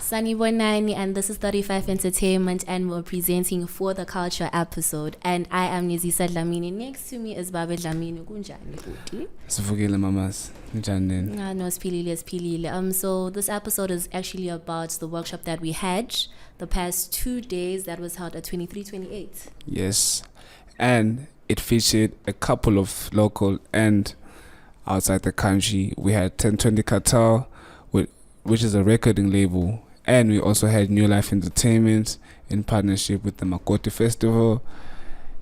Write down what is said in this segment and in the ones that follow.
Sunny Bonani, and this is 35 Entertainment, and we're presenting For the Culture episode. And I am Nizisa Dlamini. Next to me is Babe Dlamini. Kunjani Kuti? Sivukile mamas. Njani? No, Spilile. So this episode is actually about the workshop that we had the past 2 days that was held at 2328. Yes. And it featured a couple of local and outside the country. We had 1020 Cartel, which is a recording label. And we also had New Life Entertainment in partnership with the Makotifestival.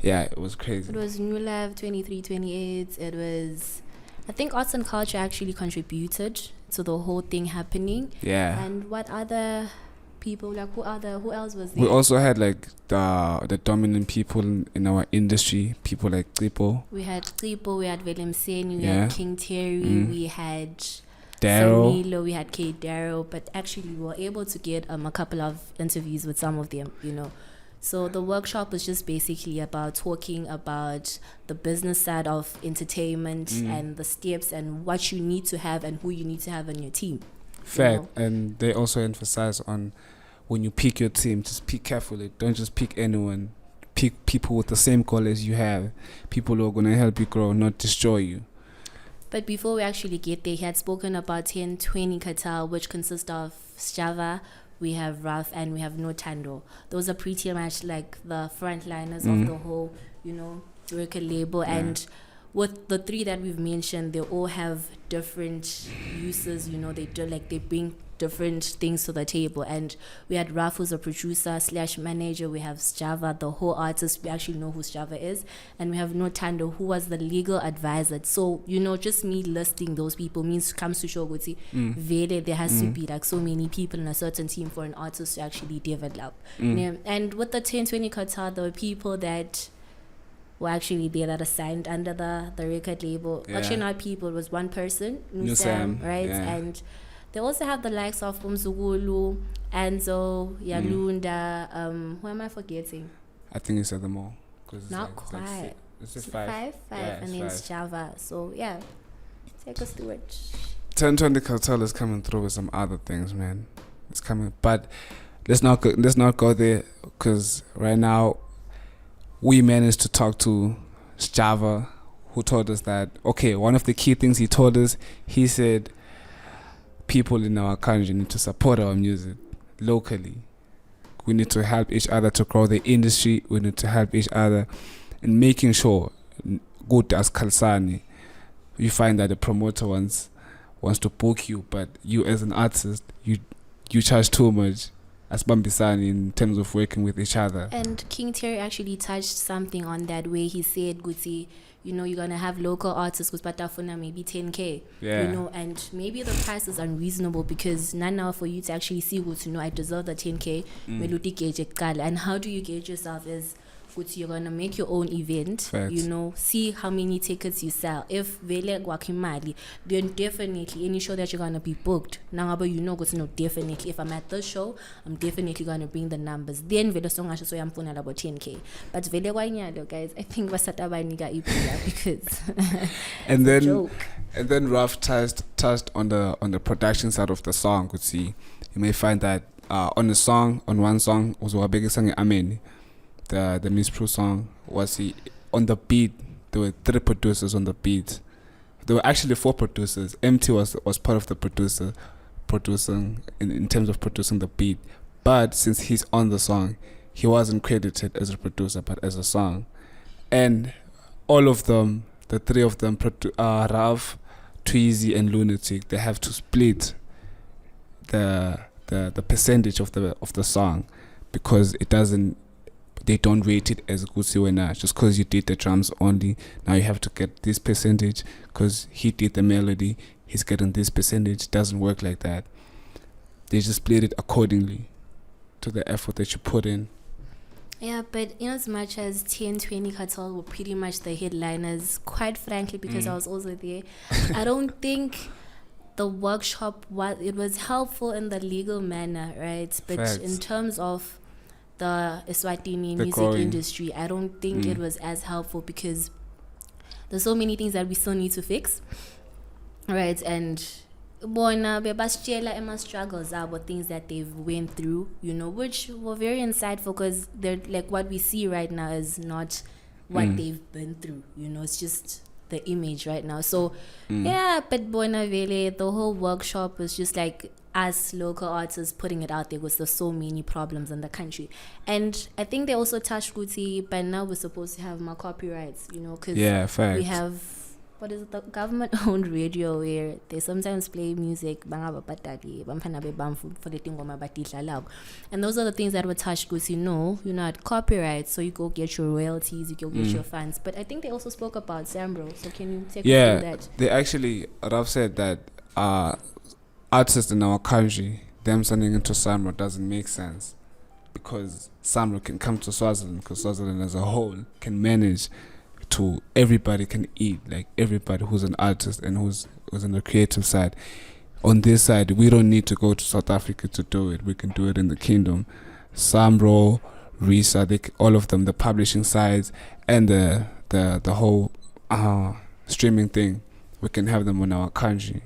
Yeah, it was crazy. It was New Life 2328. It was, I think Arts and Culture actually contributed to the whole thing happening. Yeah. And what other people, like who else was there? We also had like the dominant people in our industry, people like Tripo. We had Tripo, we had Willem Seni, we had King Terry, we had Daryl. We had Kate Daryl, but actually we were able to get a couple of interviews with some of them, So the workshop was just basically about talking about the business side of entertainment and the steps and what you need to have and who you need to have on your team. Fact. And they also emphasize on when you pick your team, just pick carefully. Don't just pick anyone. Pick people with the same goal as you have. People who are going to help you grow, not destroy you. But before we actually get there, he had spoken about 1020 Cartel, which consists of Sjava, we have Ruff, and we have Notando. Those are pretty much like the frontliners of the whole, record label. Yeah. And with the three that we've mentioned, they all have different uses. They bring different things to the table. And we had Ruff, who's a producer / manager. We have Sjava, the whole artist. We actually know who Sjava is. And we have Notando, who was the legal advisor. So, just me listing those people comes to show there has to be like so many people in a certain team for an artist to actually develop. And with the 1020 Cartel, there were people that were actually there that are signed under the record label. Yeah. Actually, not people, it was one person, New Sam, right? Yeah. And they also have the likes of Umzugulu, Anzo, Yalunda. Who am I forgetting? I think you said them all. Not quite. It's just five. Yeah, and then it's Sjava. So, yeah, take us through it. 1020 Cartel is coming through with some other things, man. It's coming. But let's not go there, because right now, we managed to talk to Sjava, who told us that, one of the key things he told us, he said, people in our country need to support our music locally. We need to help each other to grow the industry. We need to help each other in making sure, good as Kalsani, you find that the promoter wants to book you, but you as an artist, you charge too much. As Bambisani in terms of working with each other. And King Terry actually touched something on that where he said, Guti, you're going to have local artists with Patafuna maybe 10K. Yeah. And maybe the price is unreasonable because now for you to actually see I deserve the 10K. And how do you gauge yourself is you're going to make your own event. Facts. See how many tickets you sell. If vele guacamole, then definitely any show that you're going to be booked. Now, definitely. If I'm at this show, I'm definitely going to bring the numbers. Then vele song I so I'm about 10K. But vele guanyalo, guys, I think wasataba niga ipuya because and then Ruff touched on the production side of the song. You may find that on one song was our biggest song, Amen. The Miss Pro song was on the beat. There were 3 producers on the beat. There were actually 4 producers. MT was part of the producing in terms of producing the beat. But since he's on the song, he wasn't credited as a producer but as a song. And all of them, the 3 of them, Ruff, Tweezy, and Lunatic, they have to split the percentage of the song because they don't rate it as Gusiwena just because you did the drums only. Now you have to get this percentage because he did the melody. He's getting this percentage. It doesn't work like that. They just split it accordingly to the effort that you put in. Yeah, but in as much as 1020 Cartel were pretty much the headliners, quite frankly, because I was also there, I don't think the workshop was helpful in the legal manner, right? But Facts. In terms of the Eswatini music industry, I don't think it was as helpful because there's so many things that we still need to fix, right? And bona bebasitshela ema struggles abo, things that they've went through, you know, which were very insightful because they're like what we see right now is not what they've been through, you know, it's just the image right now. So yeah, but bona vele, the whole workshop was just like us local artists putting it out there because there's so many problems in the country. And I think they also touched Guti, but now we're supposed to have more copyrights, you know, because we have, what is it, the government-owned radio where they sometimes play music, and those are the things that were touched because you're not copyright, so you go get your royalties, you go get your funds. But I think they also spoke about Zambro, so can you take us through that? They actually, Ruff said that artists in our country, them sending into Zambro doesn't make sense because Zambro can come to Swaziland because Swaziland as a whole can manage to everybody can eat, like everybody who's an artist and who's on the creative side. On this side, we don't need to go to South Africa to do it. We can do it in the kingdom. Zambro, Risa, all of them, the publishing sides and the whole streaming thing, we can have them in our country.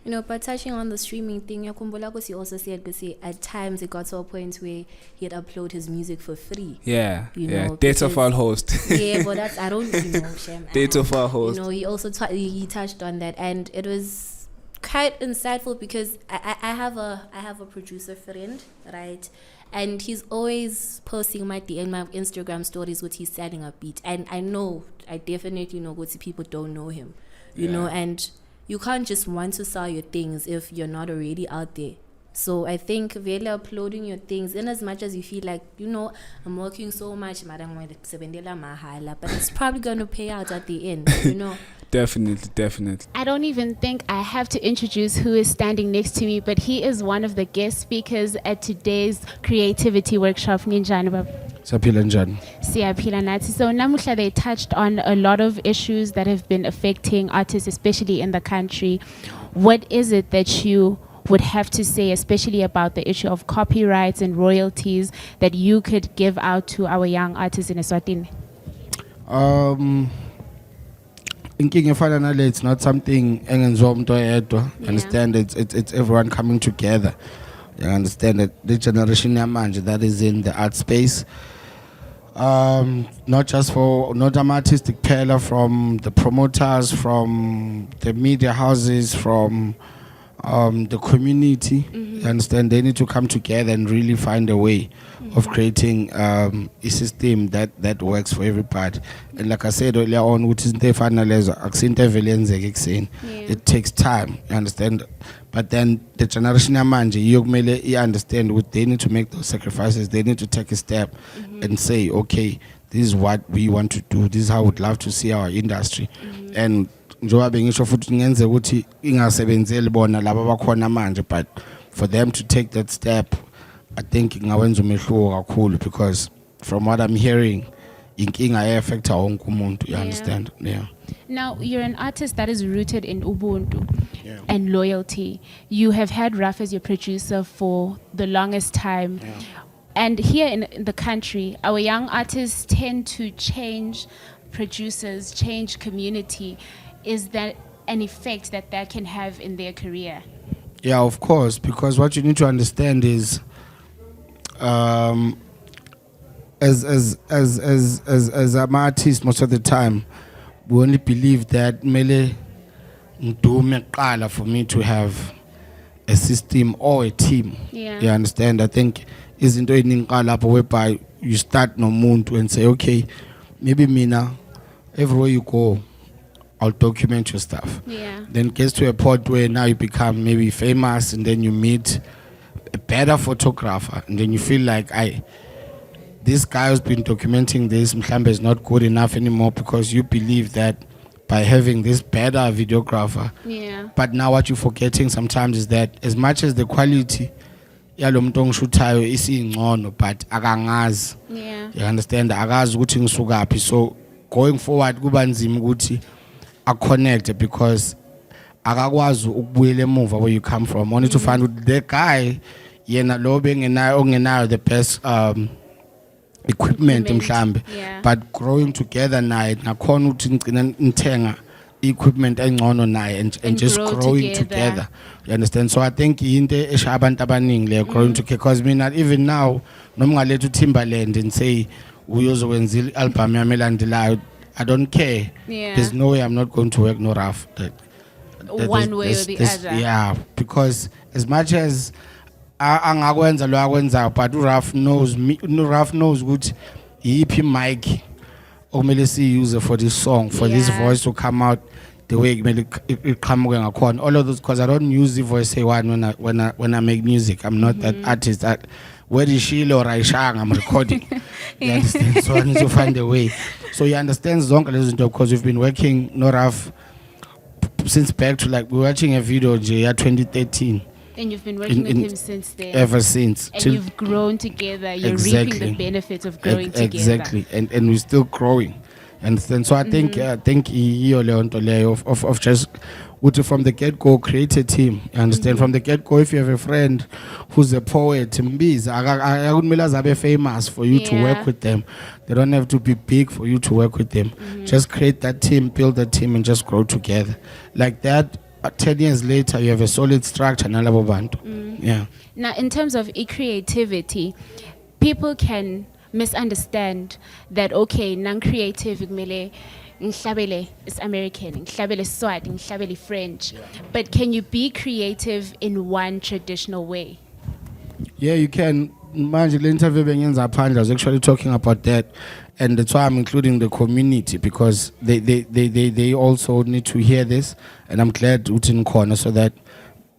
You know, but touching on the streaming thing, Yakumbula also said at times it got to a point where he'd upload his music for free. Yeah, you know, data file host. Yeah, but that's, I don't know, Shem. Data file host. You know, he also he touched on that, and it was quite insightful because I have a producer friend, right? And he's always posting my Instagram stories with he's selling a beat. And I definitely know what people don't know him, you know, and you can't just want to sell your things if you're not already out there. So I think really uploading your things, in as much as you feel like, you know, I'm working so much, but it's probably going to pay out at the end, you know. Definitely. I don't even think I have to introduce who is standing next to me, but he is one of the guest speakers at today's creativity workshop. Ninjani baba. Siyaphila njani? Siyaphila nathi. So namuhla they touched on a lot of issues that have been affecting artists, especially in the country. What is it that you would have to say, especially about the issue of copyrights and royalties, that you could give out to our young artists in Eswatini? Inking efana nale, it's not something engenziwa umuntu oyedwa. Understand? It's everyone coming together. You understand that the generation yamanje that is in the art space, not an artistic pillar, from the promoters, from the media houses, from the community. You understand? They need to come together and really find a way of creating a system that works for everybody. And like I said earlier on, it takes time, you understand? But then the generation manje, you understand what they need to make those sacrifices. They need to take a step and say, okay, this is what we want to do. This is how we'd love to see our industry. And but for them to take that step, I think because from what I'm hearing, affect our own community. You understand? Yeah. Now, you're an artist that is rooted in Ubuntu and loyalty. You have had Ruff as your producer for the longest time. Yeah. And here in the country, our young artists tend to change producers, change community. Is that an effect that can have in their career? Yeah, of course, because what you need to understand is, as an artist, most of the time, we only believe that for me to have a system or a team. Yeah. You understand? I think isn't whereby you start no muntu and say, okay, maybe Mina, everywhere you go, I'll document your stuff. Yeah. Then gets to a point where now you become maybe famous, and then you meet a better photographer, and then you feel like this guy who's been documenting this mhlambe is not good enough anymore, because you believe that by having this better videographer. Yeah. But now what you're forgetting sometimes is that as much as the quality yalo muntu ongishuthayo isingcono, but akangazi. Yeah. You understand? Akazi ukuthi ngisukaphi. So going forward kuba nzima ukuthi connect, because akakwazi ukubuyela emuva where you come from. Only to find the guy yena lo bengenayo the best equipment mhlambe, Yeah. but growing together naye nakhona ukuthi ngicina ngithenga equipment engcono naye and just grow growing together. together. You understand? So I think into eshaya abantu abaningi le growing together, because mina even now noma ngaletha Timberland and say uyozokwenza i-album yami elandelayo, I don't care. Yeah. There's no way I'm not going to work no Ruff. One way or the other. Yeah, because as much as angakwenza lo akwenza, but Ruff knows me. Ruff knows good. Yiphi mic okumele siyiuse for this song, for this Yeah. voice to come out the way it come ngakhona. All of those, because I don't use the voice say one when I make music. I'm not that artist that where is Sheila or Aishang, I'm recording. You understand? So I need to find a way. So you understand zonke lezo zinto, because we've been working no Ruff since back to like we're watching a video year 2013. And you've been working with him since then. Ever since. And you've grown together. You're Exactly. reaping the benefits of growing together. Exactly. And we're still growing. Understand? So I think iyo leyo nto leyo of just from the get-go create a team. You understand? From the get-go, if you have a friend who's a poet, mbiza akumele azabe famous for you to Yeah. work with them. They don't have to be big for you to work with them. Just create that team, build that team, and just grow together. Like that, 10 years later, you have a solid structure. Nalabo bantu. Yeah. Now, in terms of creativity, people can misunderstand that, okay, non-creative, kumele ngihlabele is American, ngihlabele Swati, ngihlabele French. But can you be creative in one traditional way? Yeah, you can. Manje le interview bengenza phandle, I was actually talking about that, and that's why I'm including the community, because they also need to hear this, and I'm glad uthi nikhona so that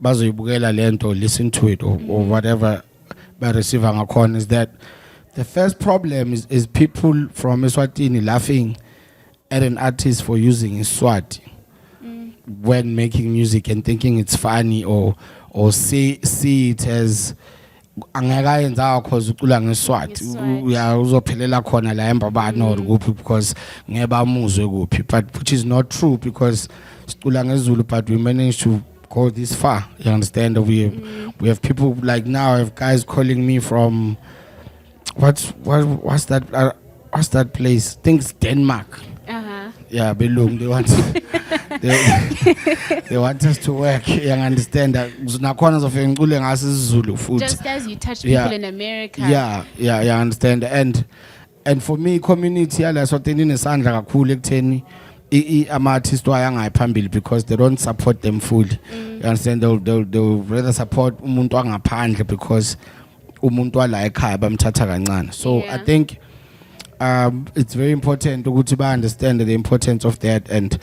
bazoyibukela lento, listen to it or whatever ba receive ngakhona. Is that the first problem is people from Eswatini laughing at an artist for using Swati when making music and thinking it's funny or see it as angakayenza cause ucula ngeSwati uzophelela khona la embabani or kuphi because ngeba muzwe kuphi, but which is not true, because sicula ngeZulu but we managed to go this far. You understand? We have people like now, I have guys calling me from what's that place? Things Denmark. Yeah, Belung. They want they want us to work. You understand that? Just as you touch people in America. Yeah, I understand. And for me, community nesandla kakhulu ekutheni ama-artists wayangaphambili, because they don't support them fully. You understand? They'll rather support umuntu wangaphandle because umuntu wala ekhaya bamthatha kancane. So I think it's very important to understand the importance of that. And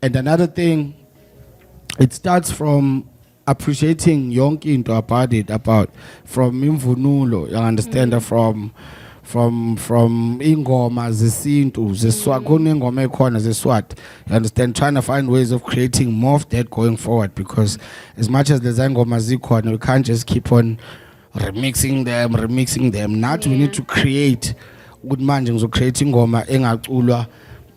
another thing, it starts from appreciating yonke into about it, from imvunulo, you understand, from ingoma zesintu zeswati, kunengoma ekhona zeswati, you understand, trying to find ways of creating more of that going forward, because as much as there's ingoma zikhona, we can't just keep on remixing them. Not we need to create good manje ngizocreate ingoma engaculwa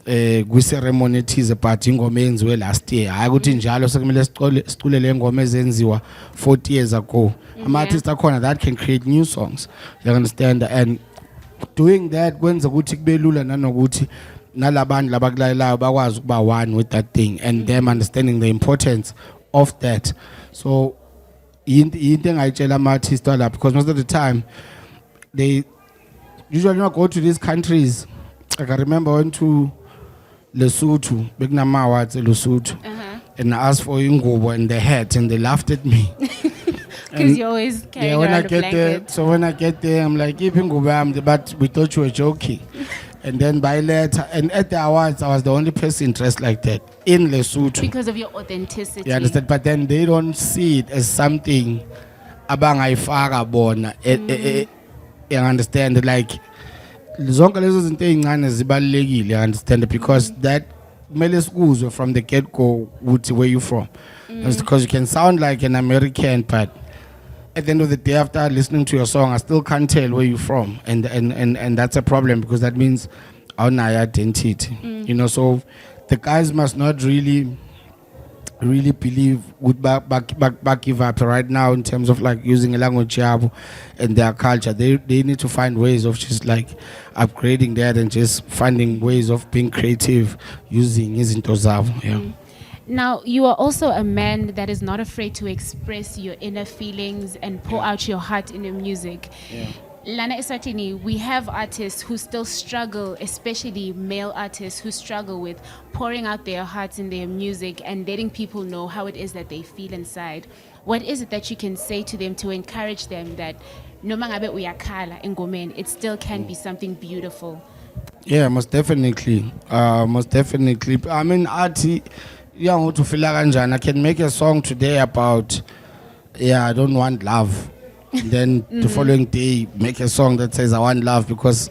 kwi-ceremony ethize, but ingoma eyenziwe last year, hayi ukuthi njalo sekumele sicule le ngoma ezenziwa 40 years ago. Ama-artists akhona that can create new songs, you understand, and doing that kwenza ukuthi kube lula nanokuthi nalabantu labakulalelayo bakwazi ukuba one with that thing, and them understanding the importance of that. So into engayitshela ama-artists lapha, because most of the time they usually not go to these countries. Like I remember I went to Lesotho, Begnama Awards in Lesotho, and I asked for ingubo and the hat, and they laughed at me. Because you always carry when around I a get there, blanket. so when I get there, I'm like, "Keep ingubo," but we thought you were joking. And then by later, and at the awards, I was the only person dressed like that in Lesotho. Because of your authenticity. You understand? But then they don't see it as something abangayifaka bona. You understand? Like zonke lezo zinto ezincane zibalekile, you understand? Because that kumele sikuzwe from the get-go ukuthi where you from. Because you can sound like an American, but at the end of the day, after listening to your song, I still can't tell where you're from, and that's a problem, because that means our identity. You know, so the guys must not really really believe with back give up right now in terms of like using a language yabo and their culture. They need to find ways of just like upgrading that and just finding ways of being creative using izinto zabo. Yeah. Now, you are also a man that is not afraid to express your inner feelings and pour out your heart in your music. Yeah. Lana Eswatini, we have artists who still struggle, especially male artists who struggle with pouring out their hearts in their music and letting people know how it is that they feel inside. What is it that you can say to them to encourage them that no mangabe uyakhala engomeni, it still can be something beautiful? Yeah, most definitely. Most definitely. I mean, arty, yeah, to feel like I can make a song today about, I don't want love. Then the following day, make a song that says I want love because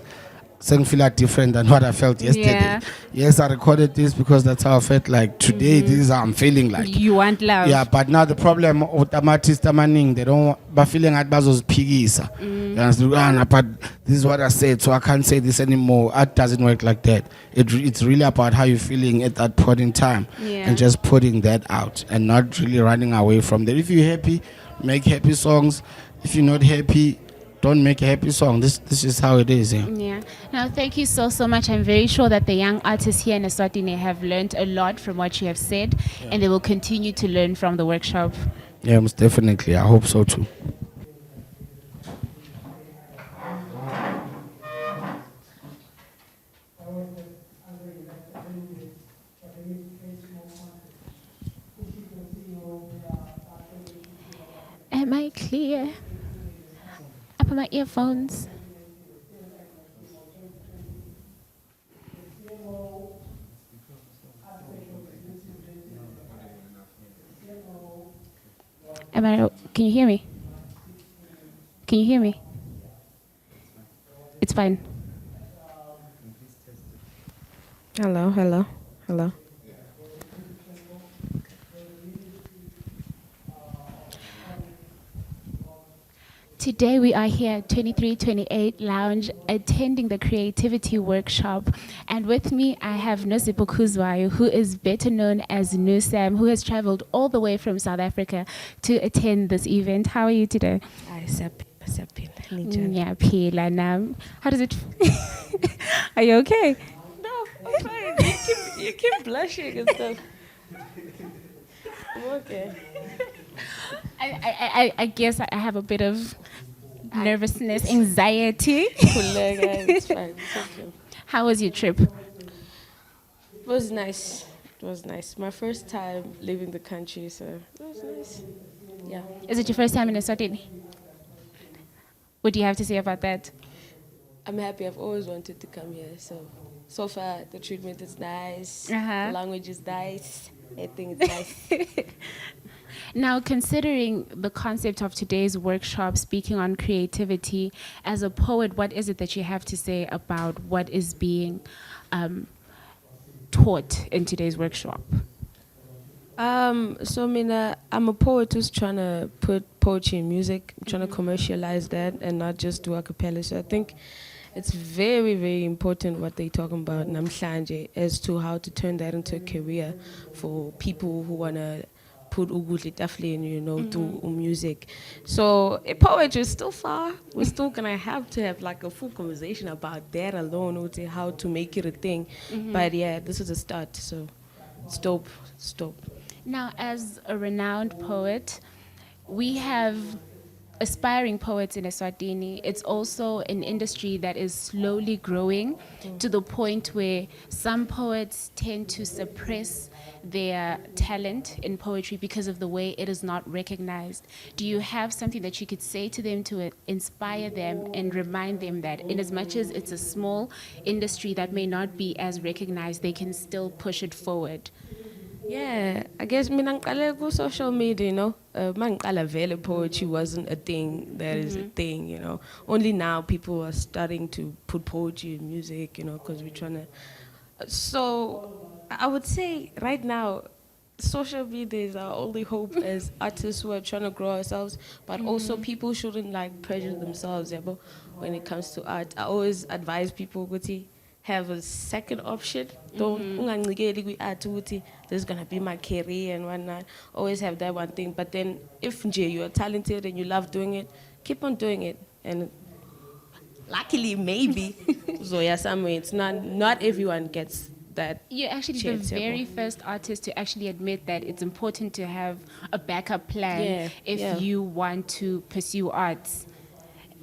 I feel like different than what I felt yesterday. Yeah. Yes, I recorded this because that's how I felt like today. This is how I'm feeling like. You want love. Yeah, but now the problem with the artists, they don't, but feeling like bazos piggies. But this is what I said, so I can't say this anymore. Art doesn't work like that. It's really about how you're feeling at that point in time, and just putting that out and not really running away from that. If you're happy, make happy songs. If you're not happy, don't make a happy song. This is how it is. Yeah. Now, thank you so much. I'm very sure that the young artists here in Eswatini have learned a lot from what you have said, and they will continue to learn from the workshop. Yeah, most definitely. I hope so too. Am I clear? I put my earphones. Can you hear me? Can you hear me? It's fine. Hello, hello, hello. Today we are here at 2328 Lounge attending the creativity workshop, and with me I have Nosipo Kuzwayo, who is better known as Nusam, who has traveled all the way from South Africa to attend this event. How are you today? Yeah, Pila Nam. How does it Are you okay? No, I'm fine. You keep blushing and stuff. I'm okay. I guess I have a bit of nervousness, anxiety. It's fine. It's okay. How was your trip? It was nice. It was nice. My first time leaving the country, so it was nice. Yeah. Is it your first time in Eswatini? What do you have to say about that? I'm happy. I've always wanted to come here. So far, the treatment is nice. Uh-huh. The language is nice. Everything is nice. Now, considering the concept of today's workshop, speaking on creativity, as a poet, what is it that you have to say about what is being taught in today's workshop? So Mina, I'm a poet who's trying to put poetry in music. I'm trying to commercialize that and not just do a cappella. So I think it's very, very important what they're talking about namhlanje as to how to turn that into a career for people who want to put ukudla etafuleni, do music. So poetry is still far. We're still gonna have to have like a full conversation about that alone, how to make it a thing. But yeah, this is a start. So it's dope. It's dope. Now, as a renowned poet, we have aspiring poets in Eswatini. It's also an industry that is slowly growing to the point where some poets tend to suppress their talent in poetry because of the way it is not recognized. Do you have something that you could say to them to inspire them and remind them that in as much as it's a small industry that may not be as recognized, they can still push it forward? Yeah, I guess mina ngiqale ku social media, mangiqala vele poetry wasn't a thing that is a thing, Only now people are starting to put poetry in music, because we're trying to. So I would say right now, social media is our only hope as artists who are trying to grow ourselves, but also people shouldn't pressure themselves, but when it comes to art. I always advise people, Guti, have a second option. Don't ungancikeli kwi-art ukuthi this is gonna be my career and whatnot. Always have that one thing. But then if nje you are talented and you love doing it, keep on doing it. And luckily, maybe Zoya somewhere. It's not everyone gets that. You're actually the chance, very first artist to actually admit that it's important to have a backup plan if you want to pursue arts.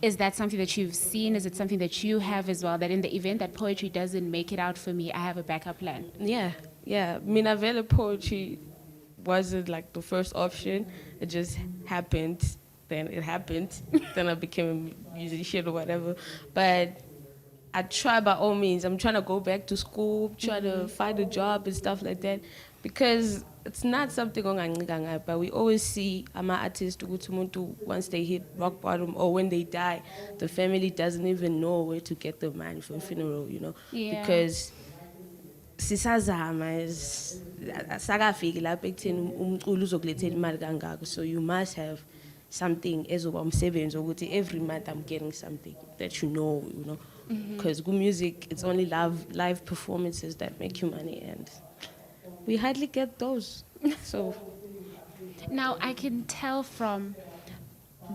Is that something that you've seen? Is it something that you have as well? That in the event that poetry doesn't make it out for me, I have a backup plan. Yeah. Mina vele poetry wasn't like the first option. It just happened. Then it happened. Then I became a musician or whatever. But I try by all means. I'm trying to go back to school, try to find a job and stuff like that, because it's not something ongancika, but we always see ama-artists ukuthi umuntu once they hit rock bottom or when they die, the family doesn't even know where to get the money for a funeral, you know, because sisazama sakafiki lapha ekutheni umculo uzokulethela imali kangaka, so you must have something ezoba umsebenzi ukuthi every month I'm getting something that you know, because good music, it's only live performances that make you money, and we hardly get those. So now I can tell from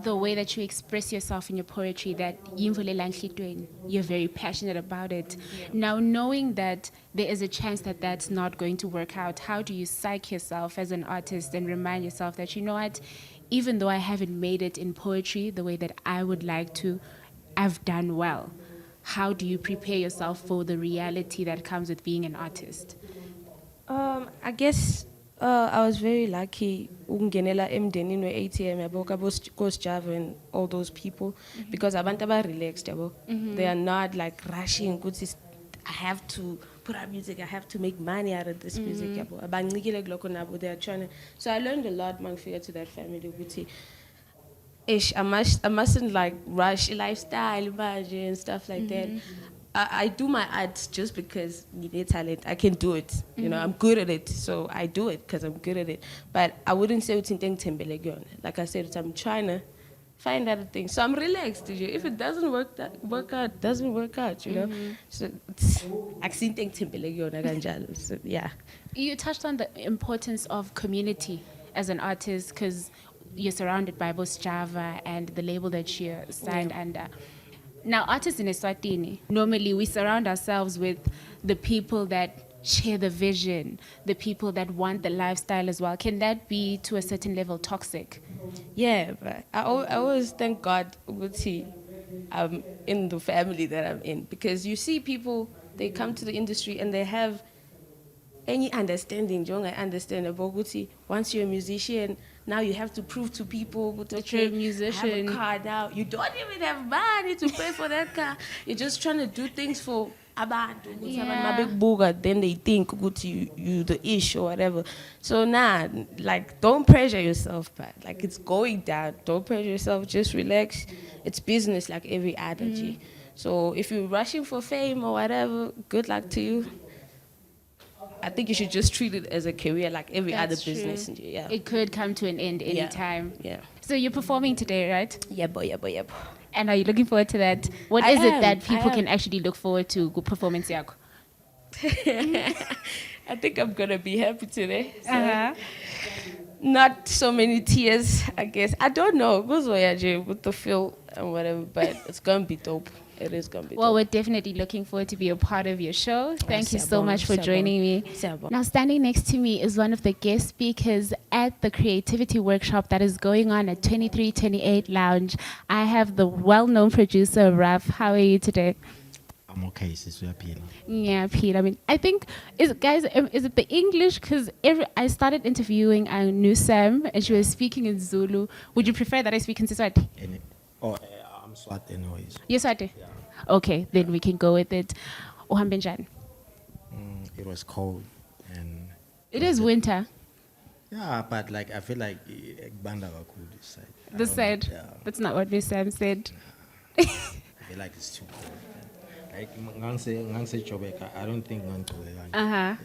the way that you express yourself in your poetry that you're very passionate about it. Now, knowing that there is a chance that that's not going to work out, how do you psych yourself as an artist and remind yourself that, you know what, even though I haven't made it in poetry the way that I would like to, I've done well? How do you prepare yourself for the reality that comes with being an artist? I guess I was very lucky ukungenela emndenini we-ATM yabo Sjava and all those people, because abantu aba relaxed yabo. They are not like rushing ukuthi I have to put out music, I have to make money out of this music yabo. Abancikile kulokho nabo, they are trying to. So I learned a lot mangifika to that family ukuthi I mustn't like rush lifestyle and stuff like that. I do my art just because you need talent. I can do it. You know, I'm good at it. So I do it because I'm good at it. But I wouldn't say it's in. Like I said, I'm trying to find other things. So I'm relaxed. If it doesn't work out, doesn't work out, you know. So it's so yeah. You touched on the importance of community as an artist, because you're surrounded by both Sjava and the label that you're signed under. Now, artists in Eswatini, normally we surround ourselves with the people that share the vision, the people that want the lifestyle as well. Can that be, to a certain level, toxic? Yeah, but I always thank God I'm in the family that I'm in, because you see people, they come to the industry and they have any understanding. I understand about once you're a musician, now you have to prove to people that you're a musician. I have a car now. You don't even have money to pay for that car. You're just trying to do things for abantu. Then they think you the ish or whatever. So like, don't pressure yourself, but like, it's going down. Don't pressure yourself. Just relax. It's business like every other. So if you're rushing for fame or whatever, good luck to you. I think you should just treat it as a career like every other business. Yeah. It could come to an end anytime. Yeah. So you're performing today, right? Yeah, boy. And are you looking forward to that? What is it that people can actually look forward to good performance yako? I think I'm going to be happy today. So not so many tears, I guess. I don't know. With the feel and whatever, but it's going to be dope. It is going to be Well, dope. we're definitely looking forward to be a part of your show. Thank you so much for joining me. Now, standing next to me is one of the guest speakers at the creativity workshop that is going on at 2328 Lounge. I have the well-known producer, Ruff. How are you today? I'm okay, sis. We are Pila. Yeah, Pete. I mean, I think, is it the English? Because I started interviewing I knew Sam, and she was speaking in Zulu. Would you prefer that I speak in Siswati? I'm Swat anyways. You're Swati? Yeah. Okay, then we can go with it. Uhambenjani? It was cold and... It is winter. Yeah, but like, I feel like Banda cool this side. This side? Yeah. That's not what Miss Sam said. I feel like it's too cold. Like, I don't think Yeah.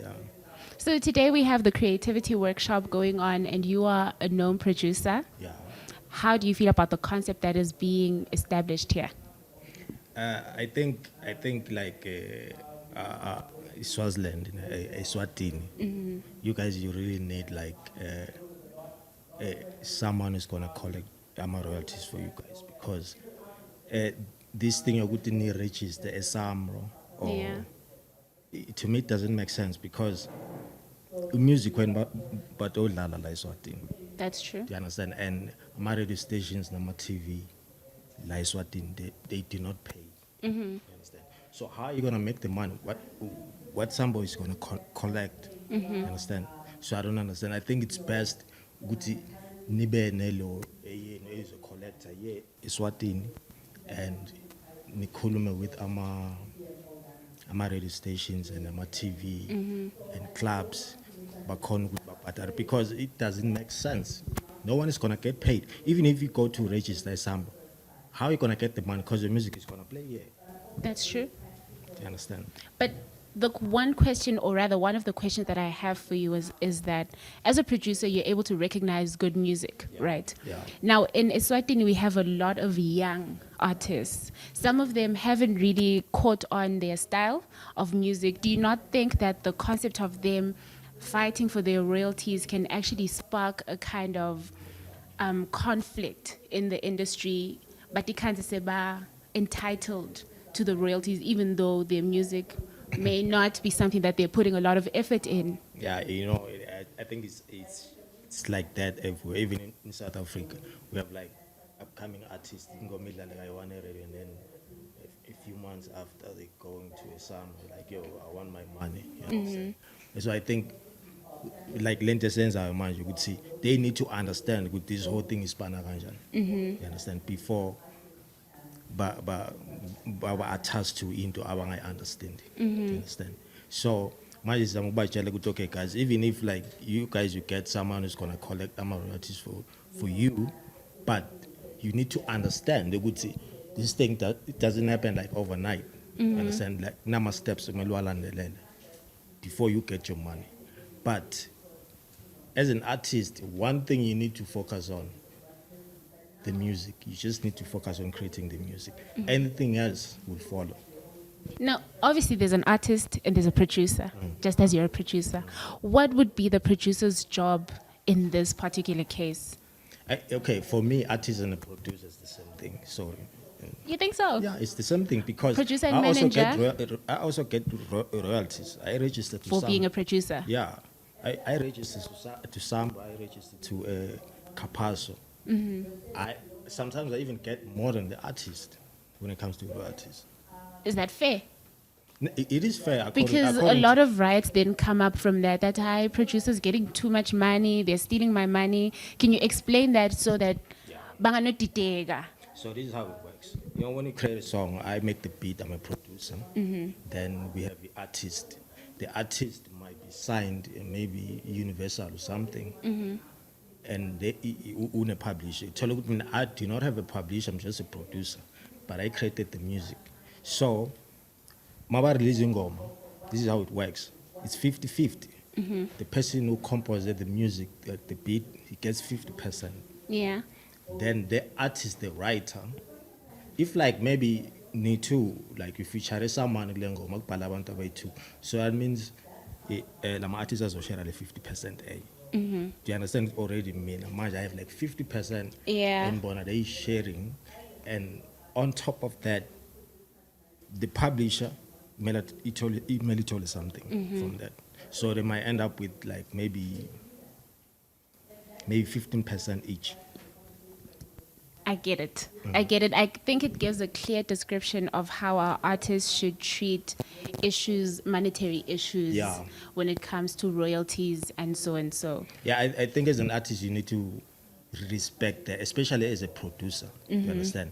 So today we have the creativity workshop going on, and you are a known producer. Yeah. How do you feel about the concept that is being established here? I think like Swaziland, Eswatini, you guys, you really need like someone who's gonna collect royalties for you guys, because this thing you're going to register as SAMRO, or Yeah. to me it doesn't make sense, because music when but all la la la Eswatini. That's true. Do you understand? And my radio stations, my TV, la Eswatini, they do not pay. You understand? So how are you gonna make the money? What somebody is gonna collect? You understand? So I don't understand. I think it's best guti nibe nelo is a collector Eswatini, and nikhulume with ama radio stations and ama TV and clubs, because it doesn't make sense. No one is gonna get paid, even if you go to register some. How are you gonna get the money? Because the music is gonna play here. That's true. Do you understand? But the one question, or rather one of the questions that I have for you is that as a producer, you're able to recognize good music, right? Yeah. Now, in Eswatini, we have a lot of young artists. Some of them haven't really caught on their style of music. Do you not think that the concept of them fighting for their royalties can actually spark a kind of conflict in the industry, but they can't say entitled to the royalties, even though their music may not be something that they're putting a lot of effort in? Yeah, I think it's like that everywhere. Even in South Africa, we have like upcoming artists in Gomila, like I want and then a few months after they going to a summer, like, yo, I want my money. You understand? So I think, like Lente Sense, our man, you could see, they need to understand with this whole thing is Panaganjan. You understand? Before, but attached to into our understanding. You understand? So, my is okay, guys. Even if like you guys, you get someone who's gonna collect royalties for you, but you need to understand. They would say this thing that it doesn't happen like overnight. You understand? Like nama steps before you get your money. But as an artist, one thing you need to focus on, the music. You just need to focus on creating the music. Anything else will follow. Now, obviously, there's an artist and there's a producer, just as you're a producer. What would be the producer's job in this particular case? Okay, for me, artist and a producer is the same thing. So, You think so? yeah, it's the same thing, because Producer and I manager? I also get royalties. I register to For some. being a producer? Yeah, I register to some. I register to Capasso. Sometimes I even get more than the artist when it comes to royalties. Is that fair? It is fair. Because a lot of riots then come up from that high producers getting too much money, they're stealing my money. Can you explain that so that banganotitega? So this is how it works. You know, when you create a song, I make the beat, I'm a producer. Then we have the artist. The artist might be signed, maybe Universal or something. And they own a publisher. I do not have a publisher, I'm just a producer. But I created the music. So, Maba releasing Goma, this is how it works. It's 50-50. The person who composed the music, the beat, he gets 50%. Yeah. Then the artist, the writer, if like maybe need to, like if you share someone, so that means the artist has to share like 50%. Do you understand already? I have like 50%. Yeah. And Bona they sharing, and on top of that, the publisher email something from that. So they might end up with like maybe 15% each. I get it. I get it. I think it gives a clear description of how our artists should treat issues, monetary issues, when it comes to royalties and so and so. Yeah, I think as an artist, you need to respect that, especially as a producer. You understand?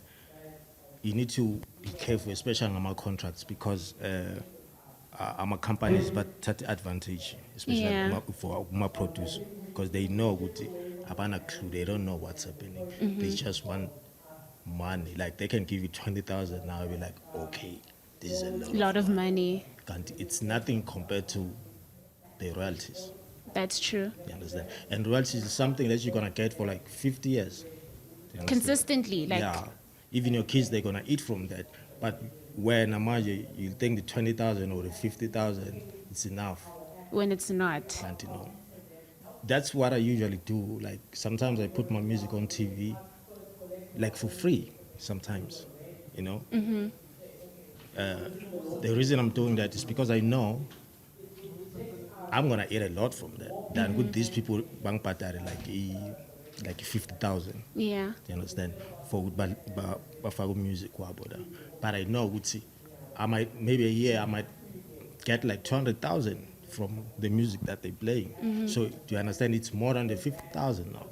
You need to be careful, especially on our contracts, because our companies but take advantage, especially for my producer, because they know what abana clue, they don't know what's happening. They just want money. Like they can give you 20,000 now, be like, okay, this is a lot of money. It's nothing compared to the royalties. That's true. You understand? And royalties is something that you're gonna get for like 50 years. Consistently, like even your kids, they're gonna eat from that. But where Namaje, you think the 20,000 or the 50,000 is enough. When it's not. Can't, you know. That's what I usually do. Like sometimes I put my music on TV, like for free. Sometimes, you know. The reason I'm doing that is because I know I'm gonna eat a lot from that. Than with these people, bank patari like 50,000. Yeah. You understand? For Bafago music, but I know, I might maybe a year I might get like 200,000 from the music that they're playing. So do you understand? It's more than the 50,000 now.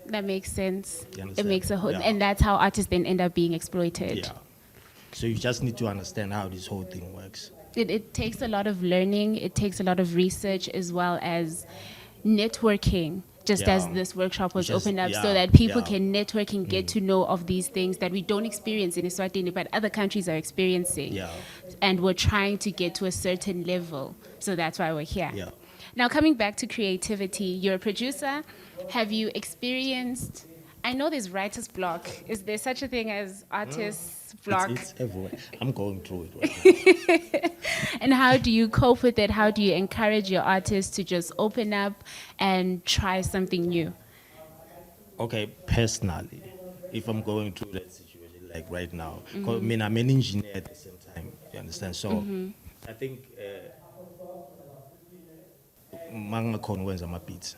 That makes sense. You It understand? makes a whole, Yeah. and that's how artists then end up being exploited. Yeah. So you just need to understand how this whole thing works. It takes a lot of learning. It takes a lot of research as well as networking. Just as Yeah. this workshop was Just- opened up, so yeah, that people yeah. can network and get to know of these things that we don't experience in Eswatini, but other countries are experiencing. Yeah. And we're trying to get to a certain level. So that's why we're here. Yeah. Now, coming back to creativity, you're a producer. Have you experienced, I know there's writer's block. Is there such a thing as artist's block? It's everywhere. I'm going through it right now. And how do you cope with it? How do you encourage your artists to just open up and try something new? Okay, personally, if I'm going through that situation like right now, 'cause I mean, I'm an engineer at the same time, you understand? So I think manga khona wenza ama beats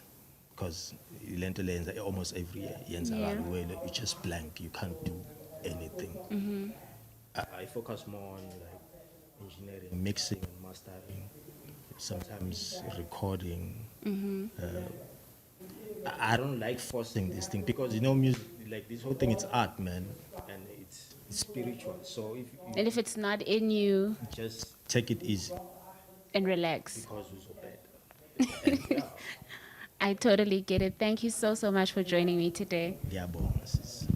because lento lenza almost every year yenza Yeah. where you just blank, you can't do anything. I focus more on like engineering, mixing and mastering, sometimes recording. I don't like forcing this thing because you know music, like this whole thing, it's art, man, and it's spiritual. So if you And if it's not in you, just take it easy and relax. because we're so bad. I totally get it. Thank you so much for joining me today. Yeah, boss.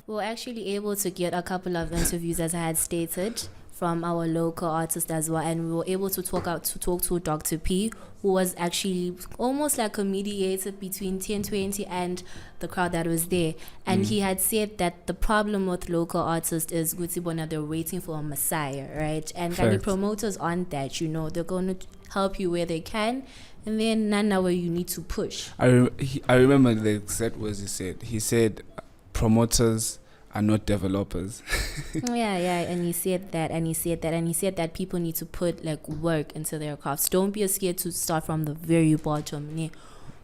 We were actually able to get a couple of interviews, as I had stated, from our local artists as well, and we were able to talk to Dr. P, who was actually almost like a mediator between 1020 and the crowd that was there. And he had said that the problem with local artists is Gutsibona, they're waiting for a messiah, right? And the Facts. promoters aren't that, you know, they're going to help you where they can, and then none where you need to push. I remember the exact words he said. He said, promoters are not developers. Yeah, and he said that people need to put like work into their crafts. Don't be scared to start from the very bottom.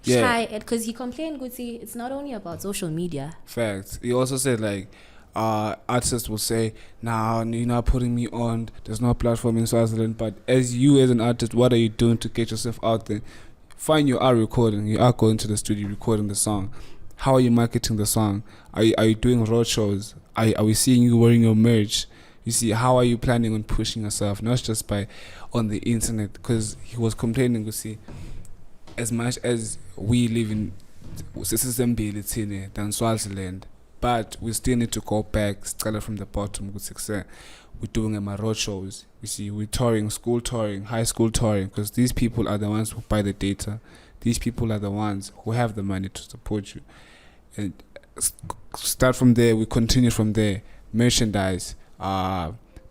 Yeah. Try it, because he complained, Guti, it's not only about social media. Facts. He also said like artists will say, nah, you're not putting me on, there's no platform in Swaziland, but as an artist, what are you doing to get yourself out there? Fine, you are recording, you are going to the studio recording the song. How are you marketing the song? Are you doing road shows? Are we seeing you wearing your merch? You see, how are you planning on pushing yourself? Not just by on the internet, because he was complaining, you see, as much as we live in than Swaziland, but we still need to go back, start from the bottom. We're doing road shows. You see, we're touring, school touring, high school touring, because these people are the ones who buy the data. These people are the ones who have the money to support you. And start from there, we continue from there. Merchandise.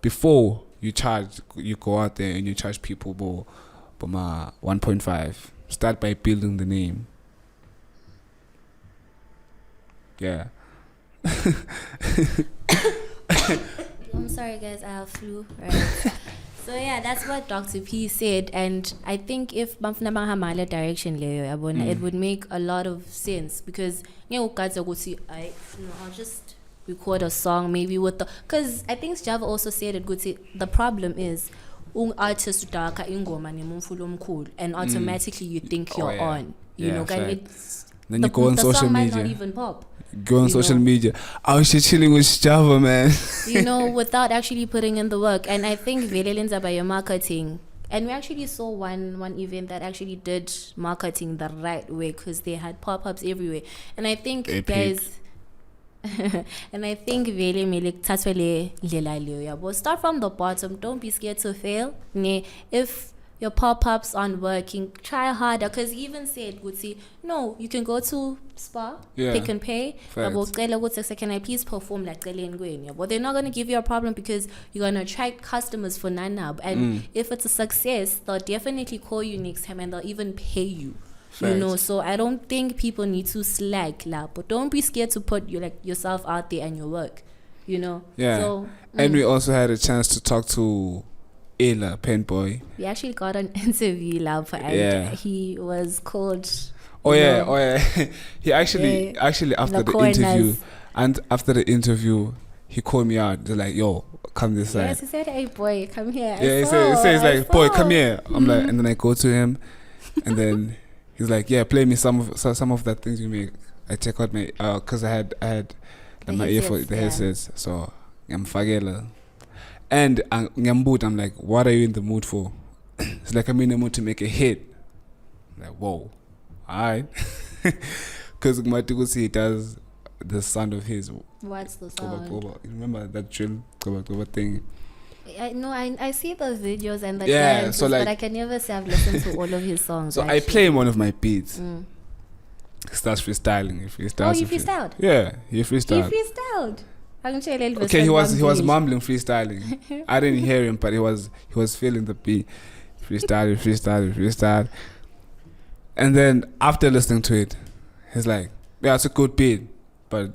Before you charge, you go out there and you charge people 1.5. Start by building the name. Yeah. I'm sorry, guys, I have flu, right? So yeah, that's what Dr. P said, and I think if Bamfuna Hamala direction it would make a lot of sense, because I'll just record a song maybe with because I think Sjava also said it good. The problem is artist darker ingoma nemumfulo and automatically you think you're yeah. on. You Yeah, know, fact. it's Then you go on the social song might media. not even pop. Go on you social know. media. I was just chilling with Sjava, man. You know, without actually putting in the work. And I think Velelinza by your marketing. And we actually saw one event that actually did marketing the right way, because they had pop-ups everywhere. And I think, Epic. guys, and I think Vele Melik Tatwele Lela Leo. But start from the bottom. Don't be scared to fail. If your pop-ups aren't working, try harder. Because he even said, would see, no, you can go to Spa, Yeah. Pick and Pay. Facts. Can I please perform like but they're not going to give you a problem because you're going to attract customers for Nanab. And if it's a success, they'll definitely call you next time and they'll even pay you. You know, Facts. so I don't think people need to slack, but don't be scared to put yourself out there and your work, you know. Yeah. So, And we also had a chance to talk to Ela Penboy. we actually got an interview, and Yeah. he was called. Oh you yeah, know, oh yeah. He actually after the corners. interview, and after the interview, he called me out. They're like, "Yo, come this side." Yes, he said, "Hey boy, come here." Yeah, he says like, "Boy, come here." I'm like, and then I go to him, and then he's like, "Yeah, play me some of that things you make." I check out my cause I had The my headsets, the yeah. headsets, so I'm fagela. And I'm like, "What are you in the mood for?" It's like, I'm in the mood to make a hit. I'm like, whoa, alright. Because Matigusi does the sound of his. What's the Goba, sound? goba. You remember that drill goba thing? I see the videos and the Yeah, dances, so like- but I can never say I've listened to all of his songs. So I actually. play him one of my beats. Mm. He starts freestyling. He freestyles. Oh, you freestyled? Yeah, he He freestyled. freestyled. Okay, he was mumbling, freestyling. I didn't hear him, but he was feeling the beat. Freestyle. And then after listening to it, he's like, "Yeah, it's a good beat, but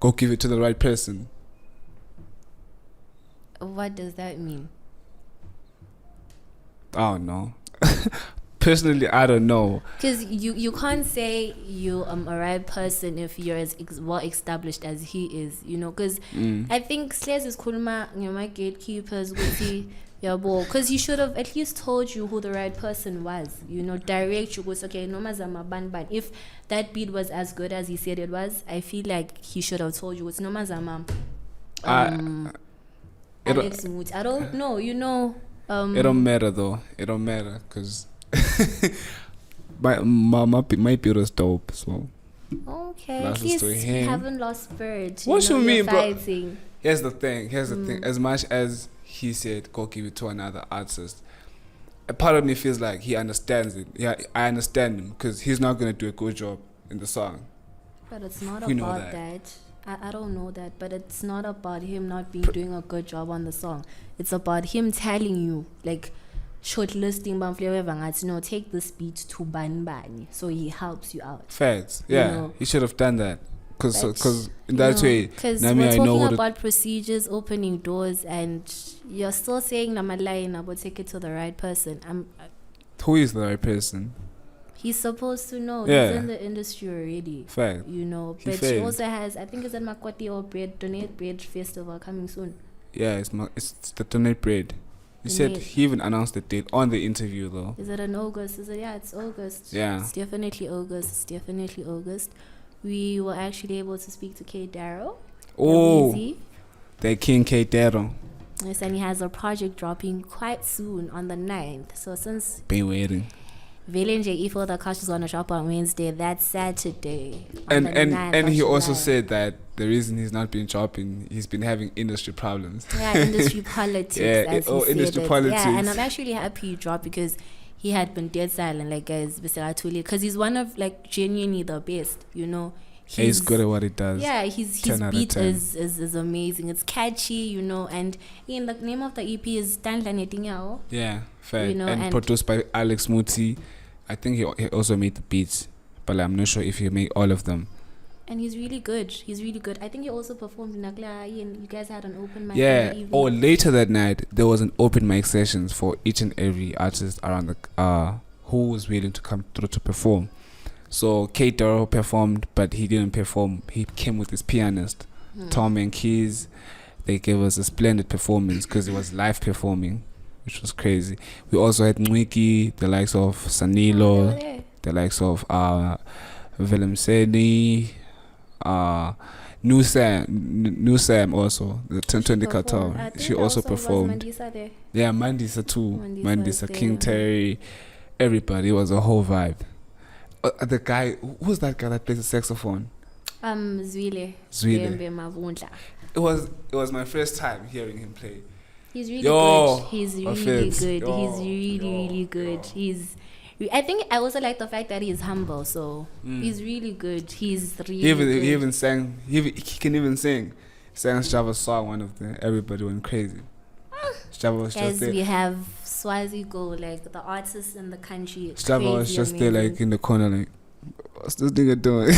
go give it to the right person." What does that mean? I don't know. Personally, I don't know. Because you can't say you a right person if you're as well established as he is, you know. Because I think Slays is kulma my gatekeepers with the because he should have at least told you who the right person was, you know. Direct you was okay. No mazama ban. If that beat was as good as he said it was, I feel like he should have told you it's no mazama. Alex Moot. I don't know, you know. It don't matter though. It don't matter because my beat was dope. So Okay, That's at least to you him. haven't lost spirit. What you know, mean, you're bro? fighting. here's the thing. As much as he said, "Go give it to another artist," a part of me feels like he understands it. Yeah, I understand him because he's not gonna do a good job in the song. But it's not We know about that. that. I don't know that, but it's not about him not doing a good job on the song. It's about him telling you, like, shortlisting Bamflewe, no, take this beat to Ban, so he helps you out. Facts. You Yeah, know. he should have done that. Because in You that know, way, because Nami, we're I know talking what about procedures, opening doors, and you're still saying Namalai but take it to the right person. who is the right person. He's supposed to know. Yeah. He's in the industry already. Fact. You know, He but she failed. also has, I think it's at Makoti or Donate Bread Festival coming soon. Yeah, it's the Donate Bread. He said Donate. he even announced the date on the interview though. Is it in August? Yeah, it's August. Yeah. It's definitely August. We were actually able to speak to K Darrow. Oh, Weezy. the King K Dero. Yes, and he has a project dropping quite soon on the 9th. So since Be waiting. Velenje Ifo the Cash is going to drop on Wednesday, that's Saturday. on the 9th And of he also July. said that the reason he's not been dropping, he's been having industry problems. Yeah, industry politics. Yeah, as he said industry it. politics. Yeah, and I'm actually happy he dropped because he had been dead silent, like guys, because he's one of like genuinely the best. You know, He's good at what he does. Yeah, his 10 out of beat 10. is amazing. It's catchy, you know, and in the name of the EP is Tanla Netingao. Yeah, fair. You know, and and- produced by Alex Muti. I think he also made the beats, but I'm not sure if he made all of them. And he's really good. I think he also performed in Nakla and you guys had an open mic. Yeah. in the evening. Or later that night, there was an open mic sessions for each and every artist around the who was willing to come through to perform. So K Doro performed, but he didn't perform. He came with his pianist, Tom and Keys. They gave us a splendid performance because it was live performing, which was crazy. We also had Nwiki, the likes of Sanilo, the likes of Willem Seni, New Sam also, the 1020 Cartel. She also performed. Yeah, Mandisa too. Mandisa Mandisa, was King there. Terry, everybody. It was a whole vibe. The guy, who's that guy that plays the saxophone? Zwile. Zwile. Mavundla. It was my first time hearing him play. He's really Yo, good. He's really offense. good. Yo, He's really good. I think I also like the fact that he's humble. So he's really good. He's really good. He even sang. He can even sing. Sang Sjava's song. One of the everybody went crazy. Sjava was just Guys, there. we have Swazi Go, like the artists in the country. Sjava was crazy just there, amazing. like in the corner, like, what's this nigga doing?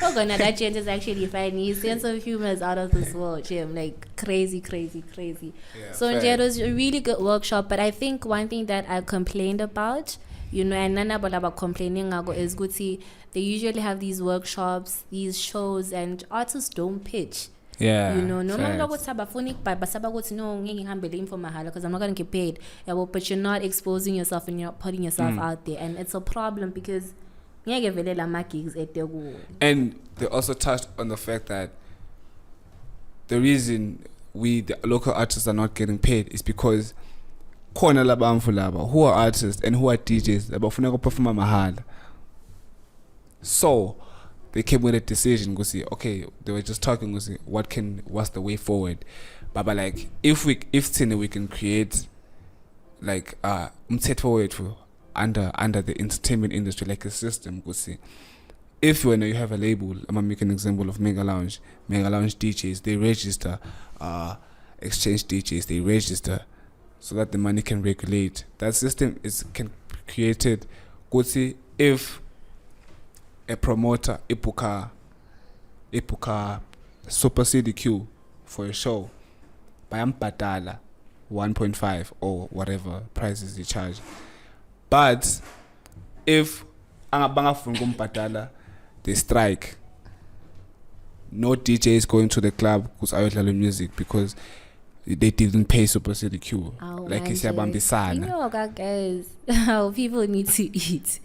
Oh god, now that change is actually funny. His sense of humor is out of this world, Jim. Like crazy. Yeah, So fair. it was a really good workshop. But I think one thing that I complained about, and none about complaining is good. See, they usually have these workshops, these shows, and artists don't pitch. Yeah. No facts. longer sabafonic, but basaba no ngingihambele for mahala because I'm not gonna get paid. Yeah, well, but you're not exposing yourself and you're not putting yourself out there, and it's a problem because ngeke vele lama gigs etegu. And they also touched on the fact that the reason the local artists are not getting paid is because khona labamfu laba who are artists and who are DJs abafuna ukuperforma mahala. So they came with a decision go see, okay, they were just talking go see what's the way forward. But like if thina we can create like umthetho wethu under the entertainment industry, like a system go see. If you have a label, I'm gonna make an example of Mega Lounge DJs, they register, exchange DJs, they register so that the money can regulate. That system can created. Go see if a promoter ipuka super CDQ for a show, bayampatala 1.5 or whatever prices they charge. But if angabangafuni kumpatala, they strike. No DJ is going to the club because ayodlala music because they didn't pay Super City Q. Like isiyabambisana. Guys, people need to eat.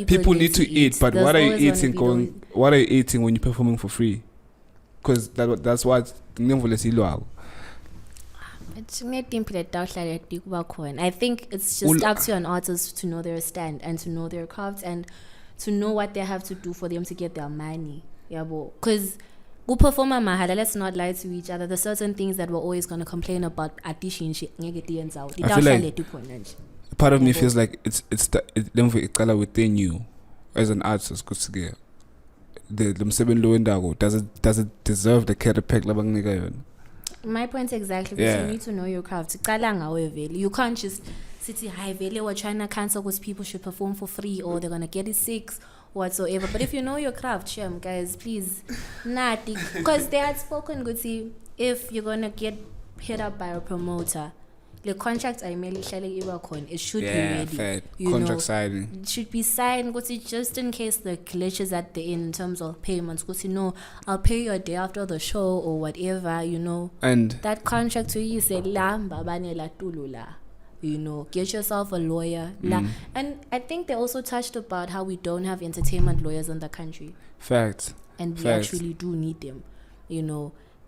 People need to eat. But There's what are you always eating? gonna be What are you eating when you're performing for free? Because that's what. I think it's just up to an artist to know their stand and to know their craft and to know what they have to do for them to get their money. Yeah, because go perform a mahala, let's not lie to each other. There's certain things that we're always going to complain about at the I feel like part of me feels like it's within you as an artist. Does it deserve the care? My point exactly, because you need to know your craft. You can't just sit here, we're trying to cancel because people should perform for free or they're going to get it 6 or whatsoever. But if you know your craft, guys, please, because they had spoken, good see, if you're going to get hit up by a promoter, the contract it should be ready. Fair. Contract signing. It should be signed just in case the glitches at the end in terms of payments. Because I'll pay you a day after the show or whatever, And that contract to you say lamba banela tulula. Get yourself a lawyer. And I think they also touched about how we don't have entertainment lawyers in the country. Facts. And we actually do need them.